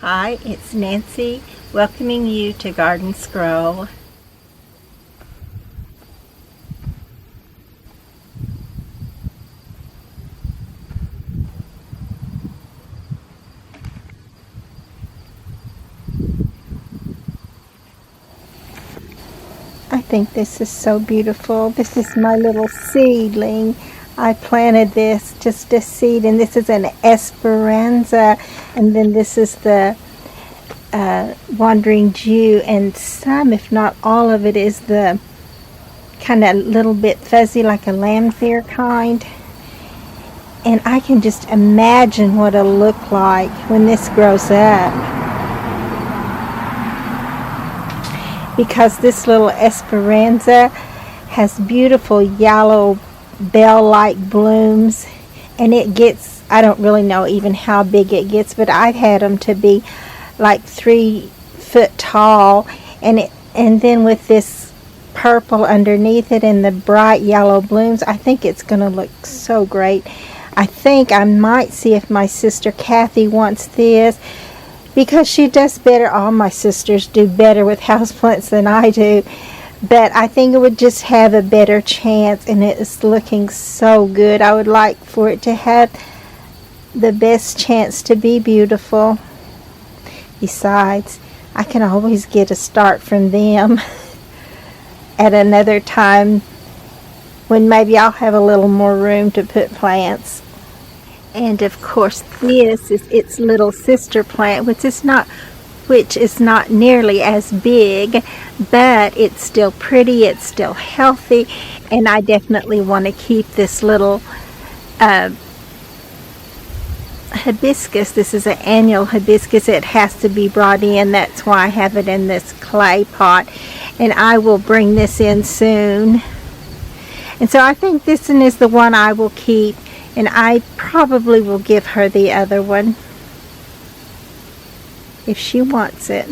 Hi, it's Nancy, welcoming you to Garden Scroll. I think this is so beautiful. This is my little seedling. I planted this just a seed, and this is an Esperanza, and then this is the Wandering Jew, and some, if not all of it, is the kind of little bit fuzzy like a lamb's-ear kind. And I can just imagine what it'll look like when this grows up, because this little Esperanza has beautiful yellow bell-like blooms, and it gets, I don't really know even how big it gets, but I've had them to be like 3 foot tall, and then with this purple underneath it and the bright yellow blooms, I think it's going to look so great. I think I might see if my sister Kathy wants this, because she does better. All my sisters do better with houseplants than I do, but I think it would just have a better chance, and it is looking so good. I would like for it to have the best chance to be beautiful. Besides, I can always get a start from them at another time when maybe I'll have a little more room to put plants. And of course, this is its little sister plant, which is not nearly as big, but it's still pretty, it's still healthy, and I definitely want to keep this little hibiscus. This is an annual hibiscus. It has to be brought in. That's why I have it in this clay pot, and I will bring this in soon. And so I think this one is the one I will keep, and I probably will give her the other one if she wants it.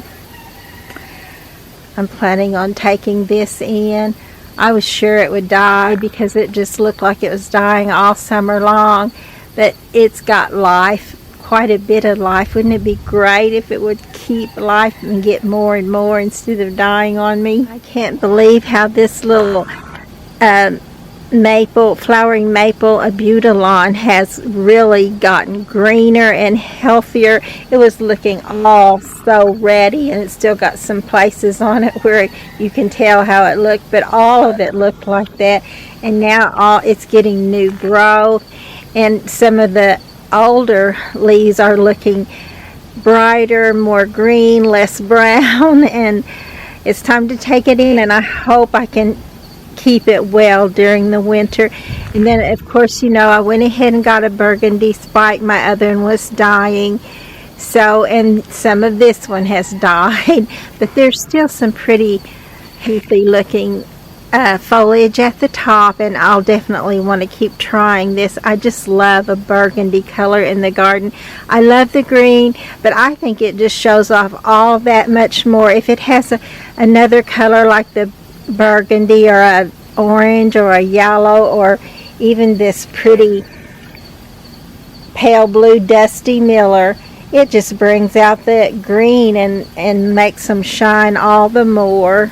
I'm planning on taking this in. I was sure it would die because it just looked like it was dying all summer long, but it's got life, quite a bit of life. Wouldn't it be great if it would keep life and get more and more instead of dying on me? I can't believe how this little flowering maple abutilon has really gotten greener and healthier. It was looking all so ready, and it's still got some places on it where you can tell how it looked, but all of it looked like that, and now it's getting new growth, and some of the older leaves are looking brighter, more green, less brown, and it's time to take it in, and I hope I can keep it well during the winter. And then of course, I went ahead and got a burgundy spike. My other one was dying, so, and some of this one has died, but there's still some pretty healthy looking foliage at the top, and I'll definitely want to keep trying this. I just love a burgundy color in the garden. I love the green, but I think it just shows off all that much more if it has another color like the burgundy, or a orange, or a yellow, or even this pretty pale blue dusty miller. It just brings out that green and makes them shine all the more.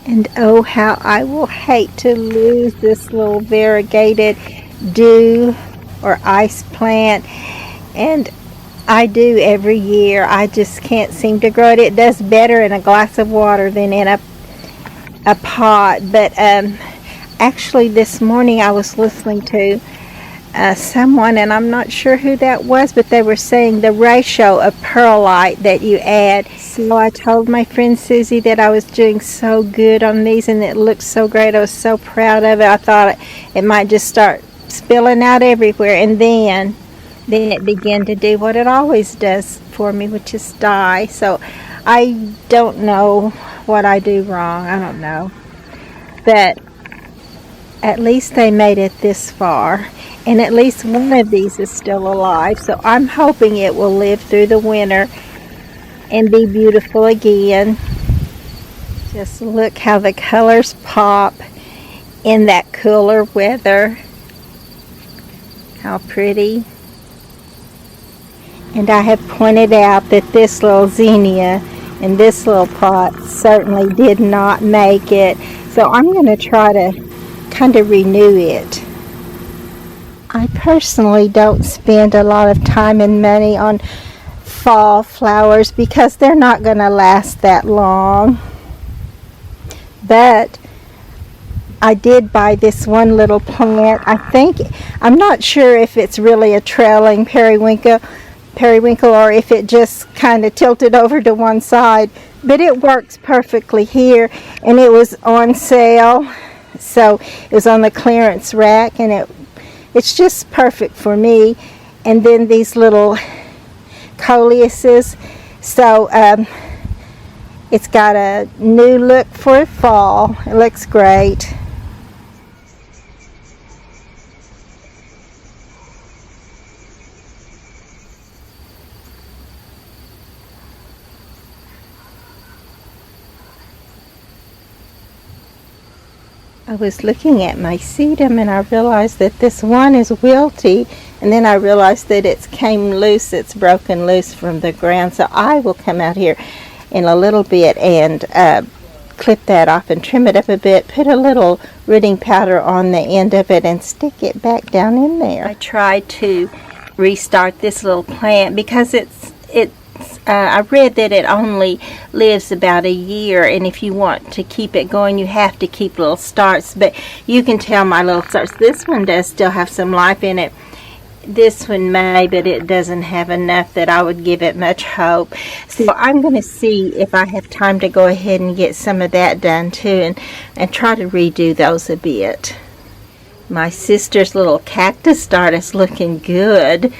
And oh, how I will hate to lose this little variegated dew or ice plant, and I do every year. I just can't seem to grow it. It does better in a glass of water than in a pot. But actually this morning I was listening to someone, and I'm not sure who that was, but they were saying the ratio of perlite that you add. So I told my friend Susie that I was doing so good on these, and it looked so great. I was so proud of it. I thought it might just start spilling out everywhere, and then it began to do what it always does for me, which is die. So I don't know what I do wrong. I don't know. But at least they made it this far, and at least one of these is still alive. So I'm hoping it will live through the winter and be beautiful again. Just look how the colors pop in that cooler weather. How pretty. And I have pointed out that this little zinnia in this little pot certainly did not make it. So I'm going to try to kind of renew it. I personally don't spend a lot of time and money on fall flowers because they're not going to last that long. But I did buy this one little plant. I'm not sure if it's really a trailing periwinkle or if it just kind of tilted over to one side, but it works perfectly here, and it was on sale, so it was on the clearance rack, and it's just perfect for me. And then these little coleuses, so it's got a new look for fall. It looks great. I was looking at my sedum and I realized that this one is wilty, and then I realized that it's broken loose from the ground. So I will come out here in a little bit and clip that off and trim it up a bit, put a little rooting powder on the end of it and stick it back down in there. I tried to restart this little plant because I read that it only lives about a year, and if you want to keep it going, you have to keep little starts. But you can tell my little starts. This one does still have some life in it. This one may, but it doesn't have enough that I would give it much hope. So I'm going to see if I have time to go ahead and get some of that done too, and try to redo those a bit. My sister's little cactus start is looking good.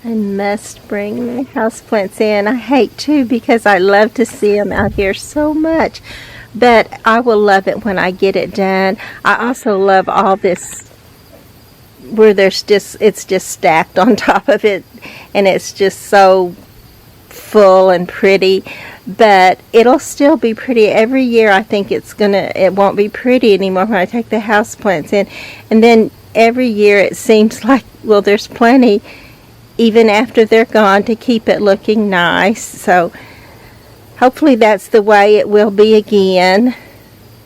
I must bring my houseplants in. I hate to because I love to see them out here so much, but I will love it when I get it done. I also love all this where it's just stacked on top of it, and it's just so full and pretty, but it'll still be pretty. Every year I think it won't be pretty anymore when I take the houseplants in, and then every year it seems like, well, there's plenty even after they're gone to keep it looking nice. So hopefully that's the way it will be again.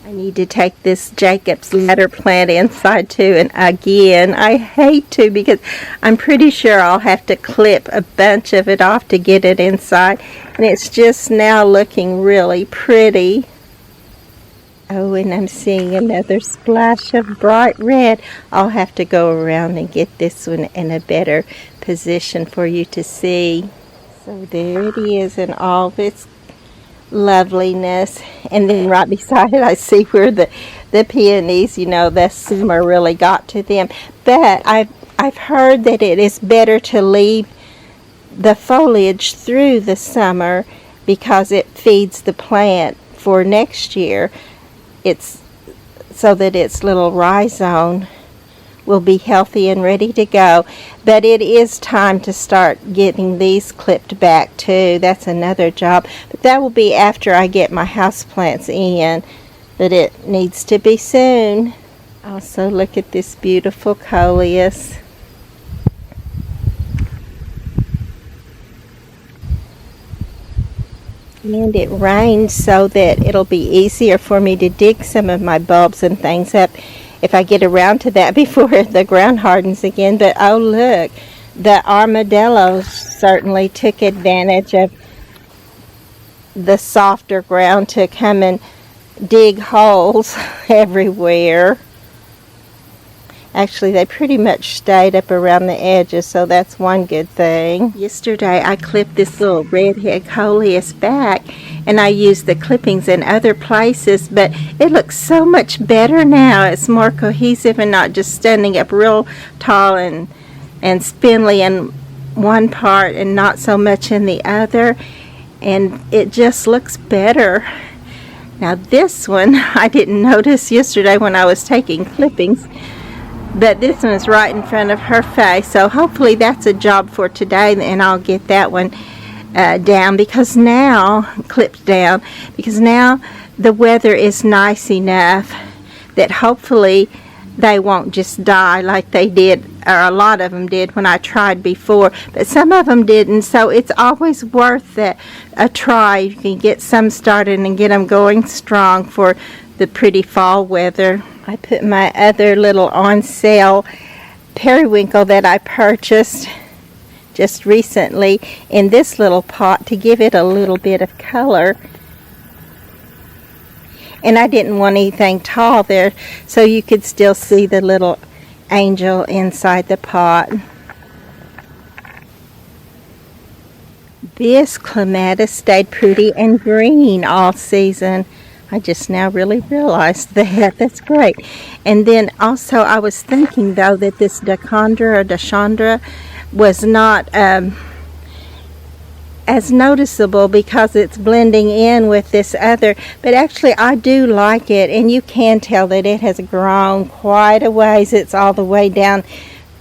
I need to take this Jacob's ladder plant inside too, and again I hate to because I'm pretty sure I'll have to clip a bunch of it off to get it inside, and it's just now looking really pretty. Oh, and I'm seeing another splash of bright red. I'll have to go around and get this one in a better position for you to see. So there it is in all of its loveliness, and then right beside it I see where the peonies, the summer really got to them. But I've heard that it is better to leave the foliage through the summer because it feeds the plant for next year. It's so that its little rhizome will be healthy and ready to go. But it is time to start getting these clipped back too. That's another job, but that will be after I get my houseplants in, but it needs to be soon. Also, look at this beautiful coleus. And it rained so that it'll be easier for me to dig some of my bulbs and things up if I get around to that before the ground hardens again. But oh look, the armadillos certainly took advantage of the softer ground to come and dig holes everywhere. Actually, they pretty much stayed up around the edges, so that's one good thing. Yesterday, I clipped this little redhead coleus back, and I used the clippings in other places, but it looks so much better now. It's more cohesive and not just standing up real tall and spindly in one part and not so much in the other, and it just looks better. Now this one, I didn't notice yesterday when I was taking clippings, but this one is right in front of her face, so hopefully that's a job for today, and I'll get that one down, because now, clipped down, because now the weather is nice enough that hopefully they won't just die like they did, or a lot of them did when I tried before, but some of them didn't, so it's always worth a try. You can get some started and get them going strong for the pretty fall weather. I put my other little on sale periwinkle that I purchased just recently in this little pot to give it a little bit of color. And I didn't want anything tall there, so you could still see the little angel inside the pot. This clematis stayed pretty and green all season. I just now really realized that. That's great. And then also I was thinking though that this Dachandra or Dachandra was not as noticeable because it's blending in with this other, but actually I do like it, and you can tell that it has grown quite a ways. It's all the way down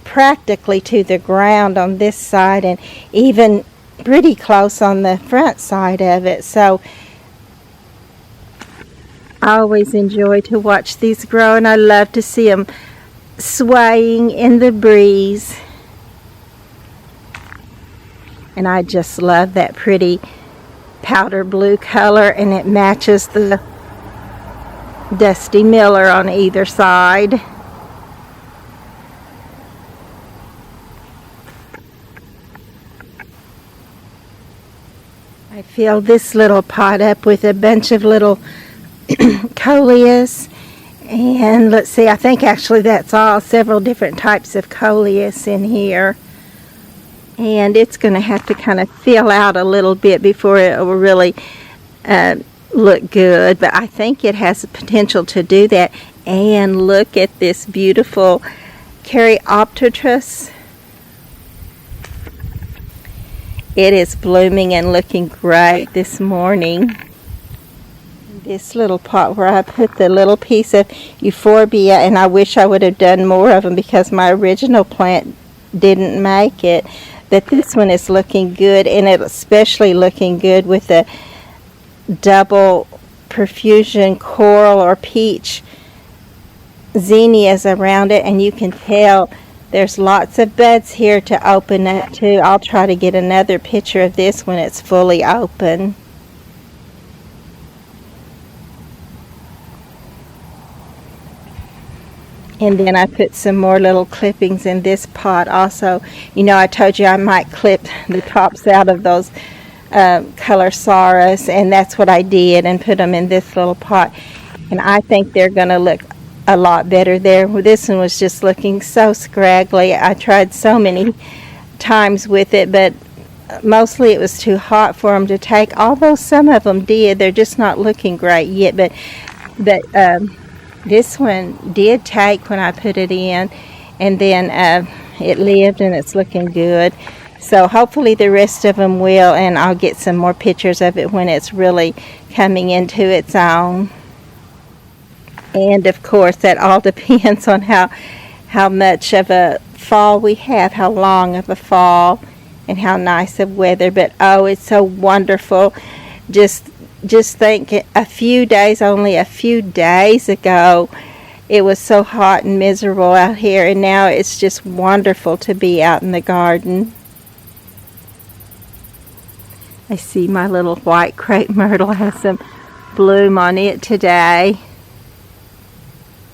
practically to the ground on this side, and even pretty close on the front side of it. So I always enjoy to watch these grow, and I love to see them swaying in the breeze. And I just love that pretty powder blue color, and it matches the Dusty Miller on either side. I filled this little pot up with a bunch of little coleus, and let's see, I think actually that's all, several different types of coleus in here, and it's going to have to kind of fill out a little bit before it will really look good, but I think it has the potential to do that. And look at this beautiful Caryopteris. It is blooming and looking great this morning. This little pot where I put the little piece of euphorbia, and I wish I would have done more of them because my original plant didn't make it, but this one is looking good, and it's especially looking good with the double profusion coral or peach zinnias around it, and you can tell there's lots of buds here to open up too. I'll try to get another picture of this when it's fully open. And then I put some more little clippings in this pot also. You know, I told you I might clip the tops out of those color saras, and that's what I did, and put them in this little pot. And I think they're going to look a lot better there. This one was just looking so scraggly. I tried so many times with it, but mostly it was too hot for them to take, although some of them did. They're just not looking great yet, but this one did take when I put it in, and then it lived, and it's looking good. So hopefully the rest of them will, and I'll get some more pictures of it when it's really coming into its own. And of course that all depends on how much of a fall we have, how long of a fall, and how nice of weather. But oh, it's so wonderful. Just think, only a few days ago, it was so hot and miserable out here, and now it's just wonderful to be out in the garden. I see my little white crepe myrtle has some bloom on it today.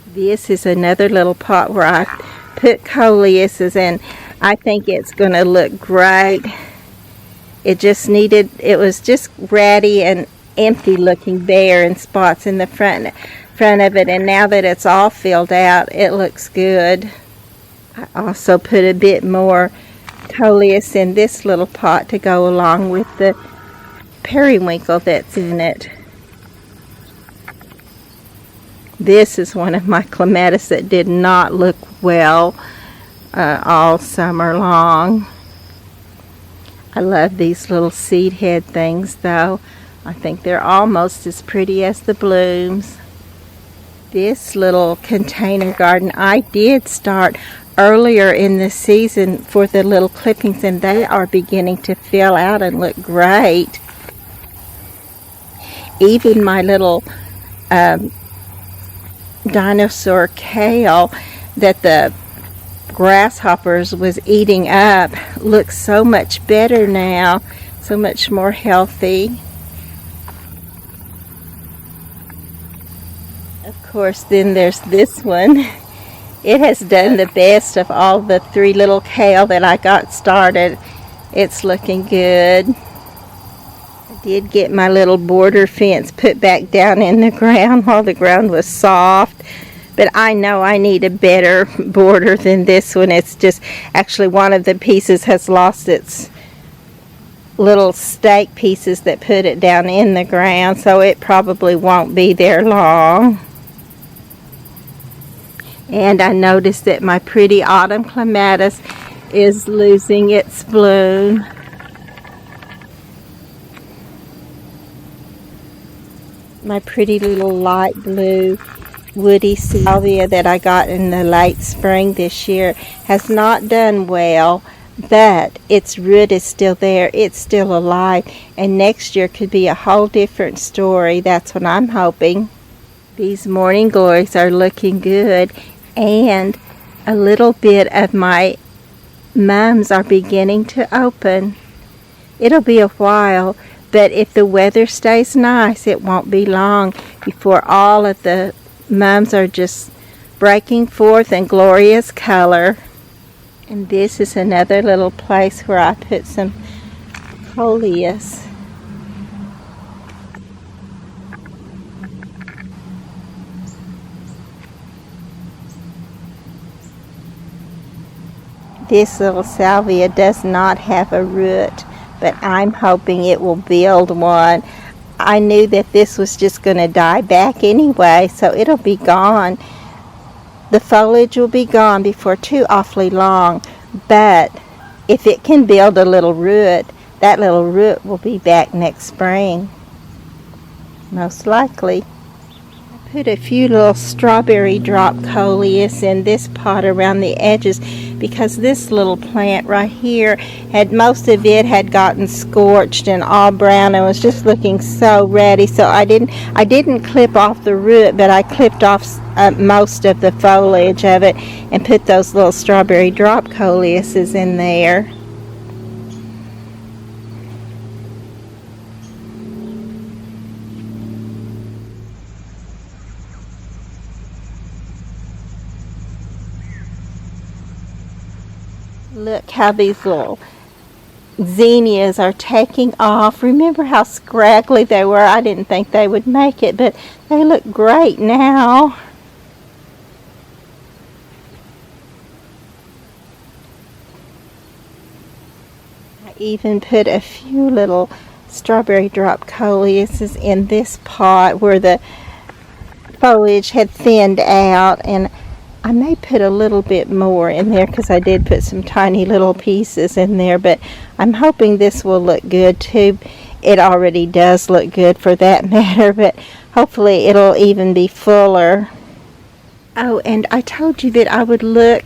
This is another little pot where I put coleuses, and I think it's going to look great It was just ratty and empty looking, bare in spots in the front of it, and now that it's all filled out, it looks good. I also put a bit more coleus in this little pot to go along with the periwinkle that's in it. This is one of my clematis that did not look well all summer long. I love these little seed head things though. I think they're almost as pretty as the blooms. This little container garden I did start earlier in the season for the little clippings, and they are beginning to fill out and look great. Even my little dinosaur kale that the grasshoppers was eating up looks so much better now, so much more healthy. Of course, then there's this one. It has done the best of all the 3 little kale that I got started. It's looking good. I did get my little border fence put back down in the ground while the ground was soft. But I know I need a better border than this one. It's just actually one of the pieces has lost its little stake pieces that put it down in the ground, so it probably won't be there long. And I noticed that my pretty autumn clematis is losing its bloom. My pretty little light blue woody salvia that I got in the late spring this year has not done well, but its root is still there. It's still alive, and next year could be a whole different story. That's what I'm hoping. These morning glories are looking good, and a little bit of my mums are beginning to open. It'll be a while, but if the weather stays nice, it won't be long before all of the mums are just breaking forth in glorious color. And this is another little place where I put some coleus. This little salvia does not have a root, but I'm hoping it will build one. I knew that this was just going to die back anyway, so it'll be gone. The foliage will be gone before too awfully long, but if it can build a little root, that little root will be back next spring, most likely. I put a few little strawberry drop coleus in this pot around the edges because this little plant right here most of it had gotten scorched and all brown and was just looking so ready. So I didn't clip off the root, but I clipped off most of the foliage of it and put those little strawberry drop coleuses in there. Look how these little zinnias are taking off. Remember how scraggly they were? I didn't think they would make it, but they look great now. I even put a few little strawberry drop coleuses in this pot where the foliage had thinned out, and I may put a little bit more in there because I did put some tiny little pieces in there, but I'm hoping this will look good too. It already does look good for that matter, but hopefully it'll even be fuller. Oh, and I told you that I would look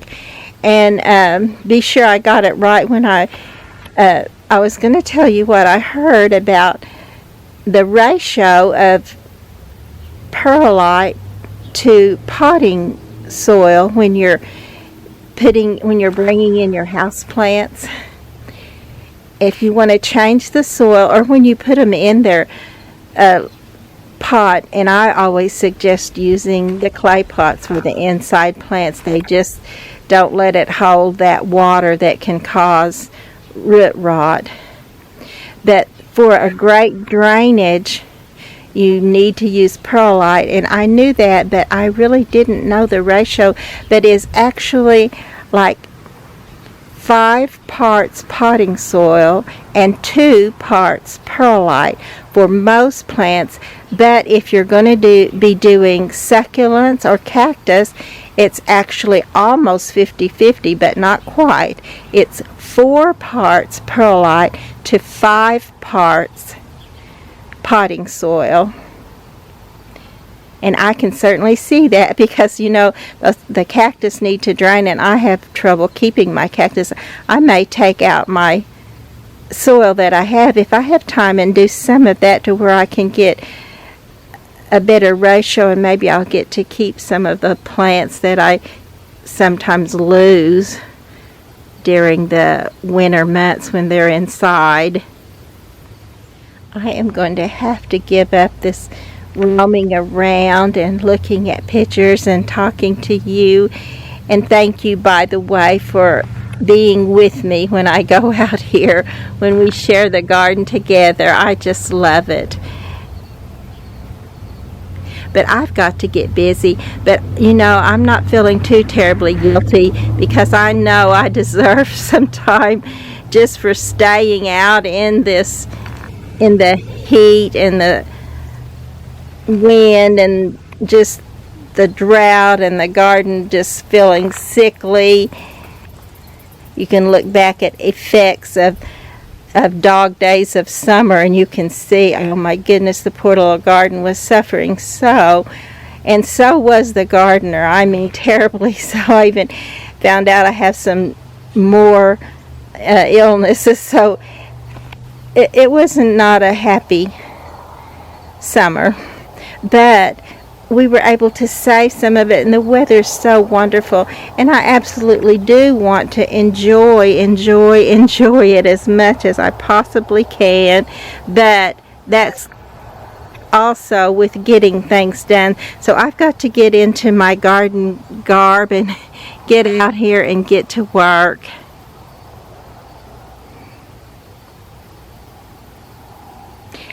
and be sure I got it right when I was going to tell you what I heard about the ratio of perlite to potting soil when you're bringing in your house plants. If you want to change the soil, or when you put them in their pot, and I always suggest using the clay pots for the inside plants. They just don't let it hold that water that can cause root rot. But for a great drainage, you need to use perlite, and I knew that, but I really didn't know the ratio. But it's actually like 5 parts potting soil and 2 parts perlite for most plants. But if you're going to be doing succulents or cactus, it's actually almost 50-50, but not quite. It's 4 parts perlite to 5 parts potting soil. And I can certainly see that because, you know, the cactus need to drain, and I have trouble keeping my cactus. I may take out my soil that I have, if I have time, and do some of that to where I can get a better ratio, and maybe I'll get to keep some of the plants that I sometimes lose during the winter months when they're inside. I am going to have to give up this roaming around and looking at pictures and talking to you. And thank you, by the way, for being with me when I go out here, when we share the garden together. I just love it. But I've got to get busy. But, you know, I'm not feeling too terribly guilty because I know I deserve some time just for staying out in the heat and the wind and just the drought and the garden just feeling sickly. You can look back at effects of dog days of summer, and you can see, oh my goodness, the poor little garden was suffering so, and so was the gardener. I mean, terribly so. I even found out I have some more illnesses, so it was not a happy summer. But we were able to save some of it, and the weather's so wonderful, and I absolutely do want to enjoy it as much as I possibly can. But that's also with getting things done. So I've got to get into my garden garb and get out here and get to work.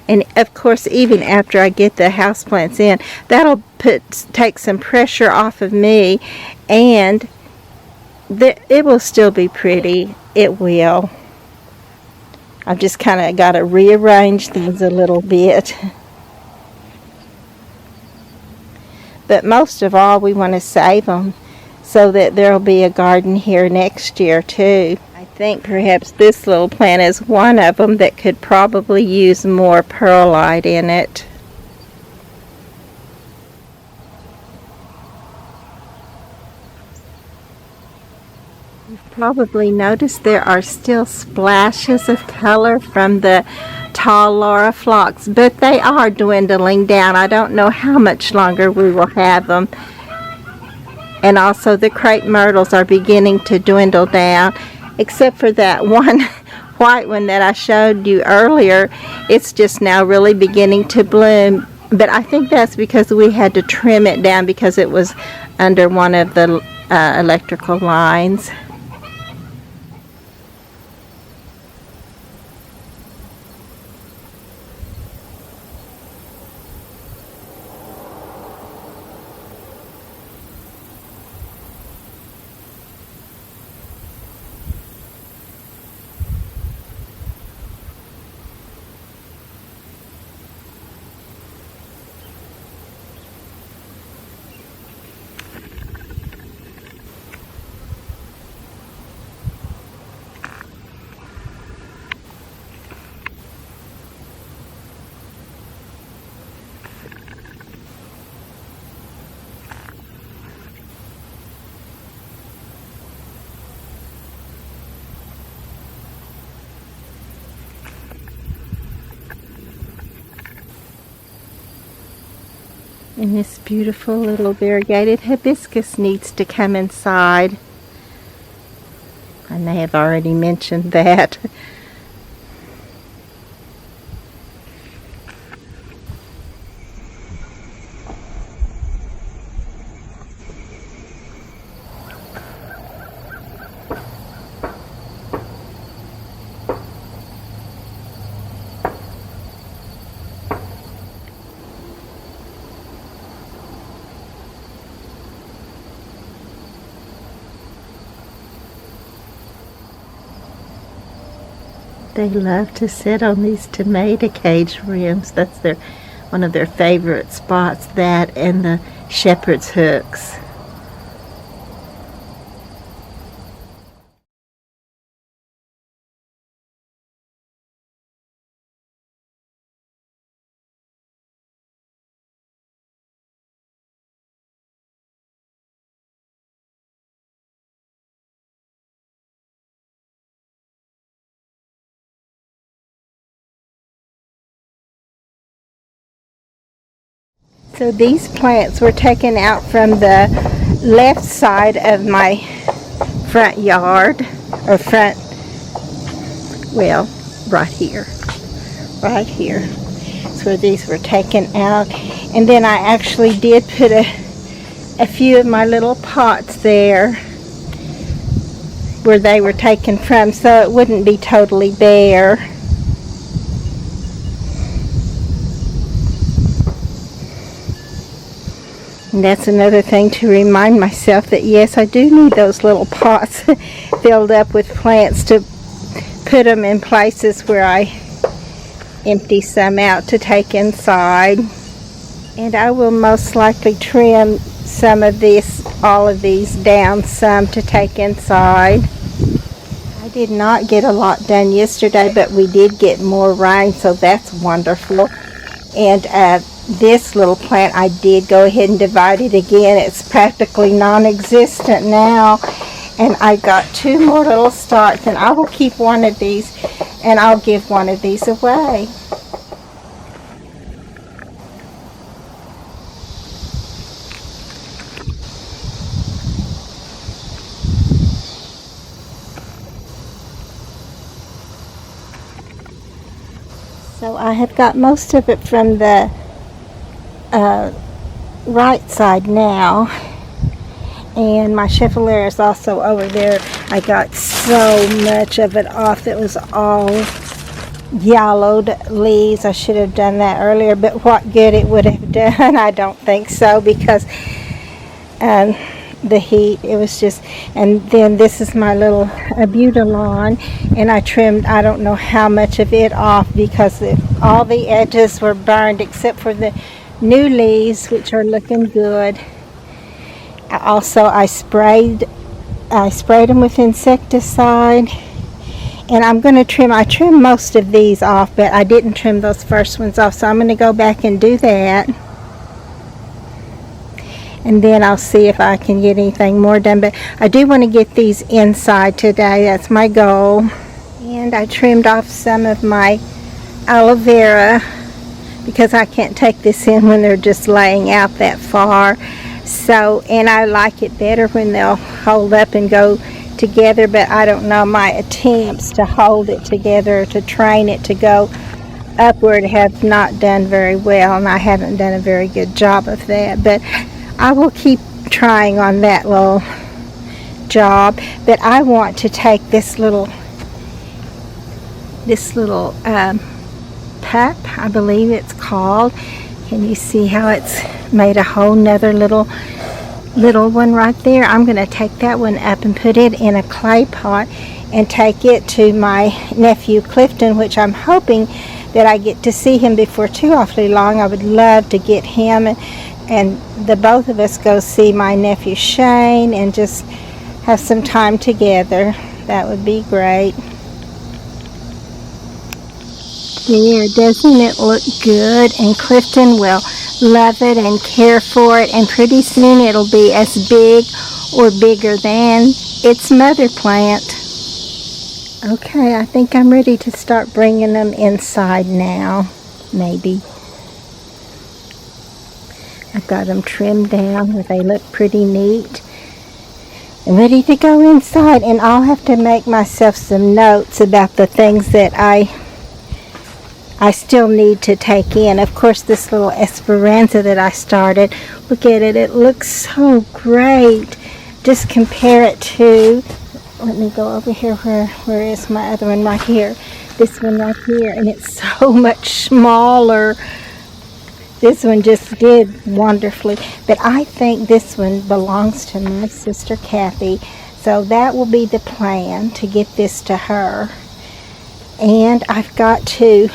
And of course, even after I get the houseplants in, that'll take some pressure off of me, and it will still be pretty. It will. I've just kind of got to rearrange things a little bit. But most of all, we want to save them so that there'll be a garden here next year too. I think perhaps this little plant is one of them that could probably use more perlite in it. You've probably noticed there are still splashes of color from the tall Laura phlox, but they are dwindling down. I don't know how much longer we will have them. And also the crepe myrtles are beginning to dwindle down, except for that one white one that I showed you earlier. It's just now really beginning to bloom, but I think that's because we had to trim it down because it was under one of the electrical lines. And this beautiful little variegated hibiscus needs to come inside. I may have already mentioned that. They love to sit on these tomato cage rims. That's one of their favorite spots, that and the shepherd's hooks. So these plants were taken out from the left side of my front yard, or right here. That's where these were taken out. And then I actually did put a few of my little pots there where they were taken from, so it wouldn't be totally bare. And that's another thing to remind myself that yes, I do need those little pots filled up with plants to put them in places where I empty some out to take inside. And I will most likely trim all of these down some to take inside. I did not get a lot done yesterday, but we did get more rain, so that's wonderful. And this little plant, I did go ahead and divide it again. It's practically non-existent now, and I got 2 more little stalks, and I will keep one of these and I'll give one of these away. So I have got most of it from the right side now, and my chevalier is also over there. I got so much of it off. It was all yellowed leaves. I should have done that earlier, but what good it would have done, I don't think so, because the heat, it was just. And then this is my little abutalawn, and I trimmed I don't know how much of it off because all the edges were burned except for the new leaves, which are looking good. Also, I sprayed them with insecticide, and I'm going to trim. I trimmed most of these off, but I didn't trim those first ones off, so I'm going to go back and do that, and then I'll see if I can get anything more done. But I do want to get these inside today. That's my goal. And I trimmed off some of my aloe vera because I can't take this in when they're just laying out that far. So, and I like it better when they'll hold up and go together, but I don't know, my attempts to hold it together, to train it to go upward, have not done very well, and I haven't done a very good job of that. But I will keep trying on that little job. But I want to take this little pup, I believe it's called. Can you see how it's made a whole nother little one right there? I'm going to take that one up and put it in a clay pot and take it to my nephew Clifton, which I'm hoping that I get to see him before too awfully long. I would love to get him and the both of us go see my nephew Shane and just have some time together. That would be great. There, doesn't it look good? And Clifton will love it and care for it, and pretty soon it'll be as big or bigger than its mother plant. Okay, I think I'm ready to start bringing them inside now, maybe. I've got them trimmed down where they look pretty neat and ready to go inside, and I'll have to make myself some notes about the things that I still need to take in. Of course, this little Esperanza that I started, look at it, it looks so great. Just compare it to, let me go over here, where is my other one? Right here, this one right here, and it's so much smaller. This one just did wonderfully, but I think this one belongs to my sister Kathy, so that will be the plan, to get this to her. And I've got to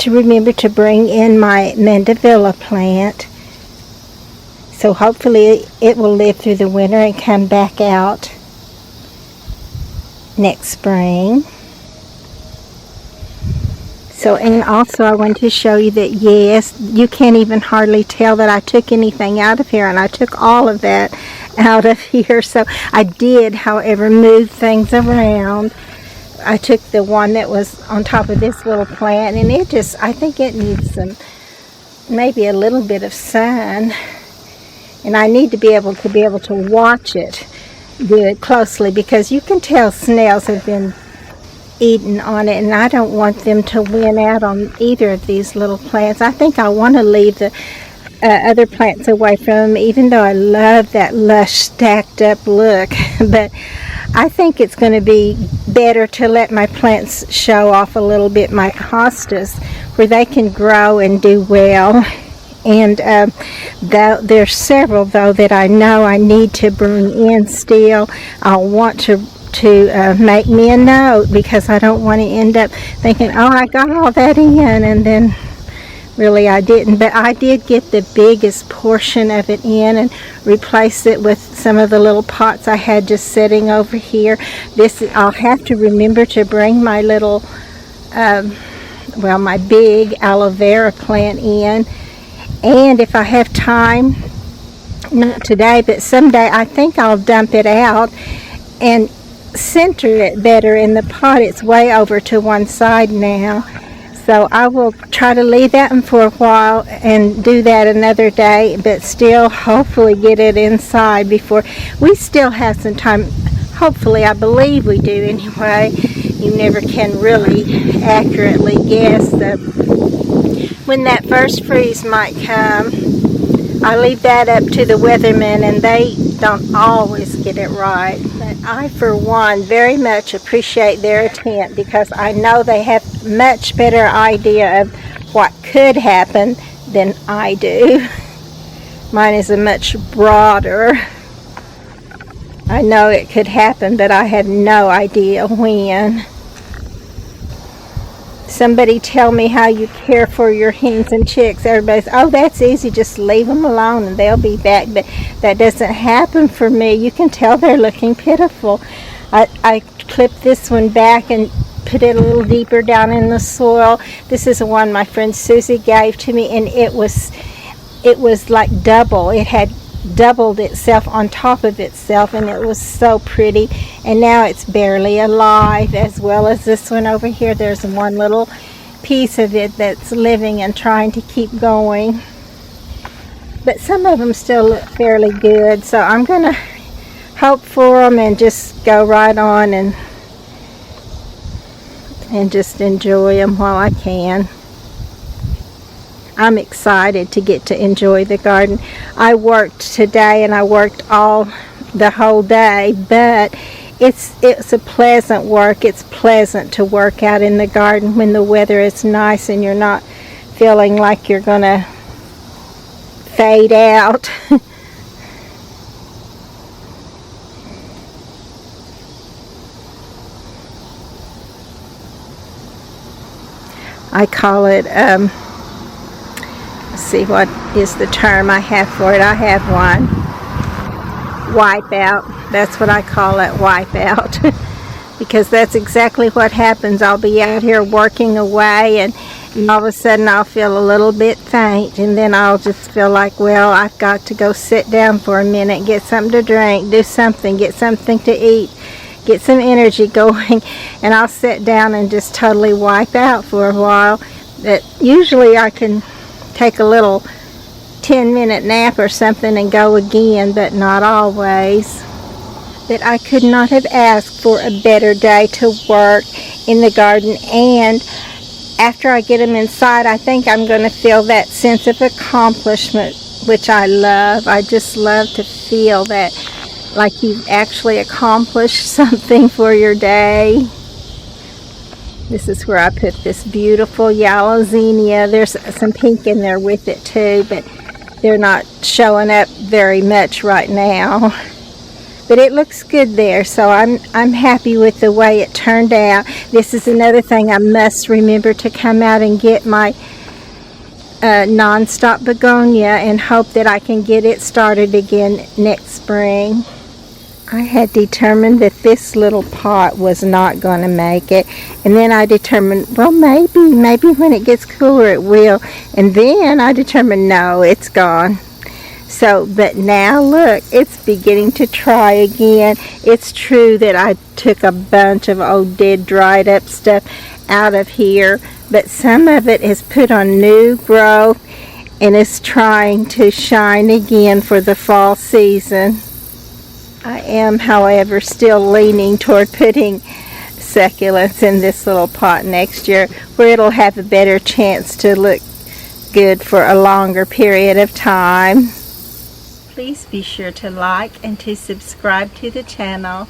remember to bring in my mandevilla plant. So hopefully it will live through the winter and come back out next spring. So, and also I wanted to show you that, yes, you can't even hardly tell that I took anything out of here, and I took all of that out of here. So I did, however, move things around. I took the one that was on top of this little plant, and it just, I think it needs maybe a little bit of sun, and I need to be able to watch it good closely, because you can tell snails have been eating on it, and I don't want them to win out on either of these little plants. I think I want to leave the other plants away from them, even though I love that lush stacked up look. But I think it's going to be better to let my plants show off a little bit, my hostas, where they can grow and do well. And there's several, though, that I know I need to bring in still. I'll want to make me a note, because I don't want to end up thinking, oh, I got all that in, and then really I didn't. But I did get the biggest portion of it in and replace it with some of the little pots I had just sitting over here. I'll have to remember to bring my little my big aloe vera plant in, and if I have time, not today but someday, I think I'll dump it out and center it better in the pot. It's way over to one side now, so I will try to leave that one for a while and do that another day, but still hopefully get it inside before we still have some time. Hopefully, I believe we do anyway. You never can really accurately guess when that first freeze might come. I leave that up to the weathermen, and they don't always get it right. But I, for one, very much appreciate their attempt, because I know they have much better idea of what could happen than I do. Mine is a much broader. I know it could happen, but I have no idea when. Somebody tell me how you care for your hens and chicks. Everybody's, oh, that's easy, just leave them alone and they'll be back. But that doesn't happen for me. You can tell they're looking pitiful. I clipped this one back and put it a little deeper down in the soil. This is the one my friend Susie gave to me, and it was like double. It had doubled itself on top of itself, and it was so pretty. And now it's barely alive, as well as this one over here. There's one little piece of it that's living and trying to keep going, but some of them still look fairly good, so I'm gonna hope for them and just go right on and just enjoy them while I can. I'm excited to get to enjoy the garden. I worked today, and I worked the whole day, but it's a pleasant work. It's pleasant to work out in the garden when the weather is nice and you're not feeling like you're gonna fade out. I call it see, what is the term I have for it? I have one. Wipeout. That's what I call it, wipeout. Because that's exactly what happens. I'll be out here working away, and all of a sudden I'll feel a little bit faint, and then I'll just feel like, well, I've got to go sit down for a minute, get something to drink, do something, get something to eat, get some energy going, and I'll sit down and just totally wipe out for a while. That usually I can take a little 10-minute nap or something and go again, but not always. But I could not have asked for a better day to work in the garden, and after I get them inside, I think I'm going to feel that sense of accomplishment, which I love. I just love to feel that, like you've actually accomplished something for your day. This is where I put this beautiful yellow zinnia. There's some pink in there with it too, but they're not showing up very much right now. but it looks good there, so I'm happy with the way it turned out. This is another thing I must remember to come out and get my non-stop begonia and hope that I can get it started again next spring. I had determined that this little pot was not going to make it, and then I determined, well, maybe when it gets cooler it will, and then I determined, no, it's gone. So, but now look, it's beginning to try again. It's true that I took a bunch of old dead dried up stuff out of here, but some of it has put on new growth and is trying to shine again for the fall season. I am, however, still leaning toward putting succulents in this little pot next year, where it'll have a better chance to look good for a longer period of time. Please be sure to like and to subscribe to the channel.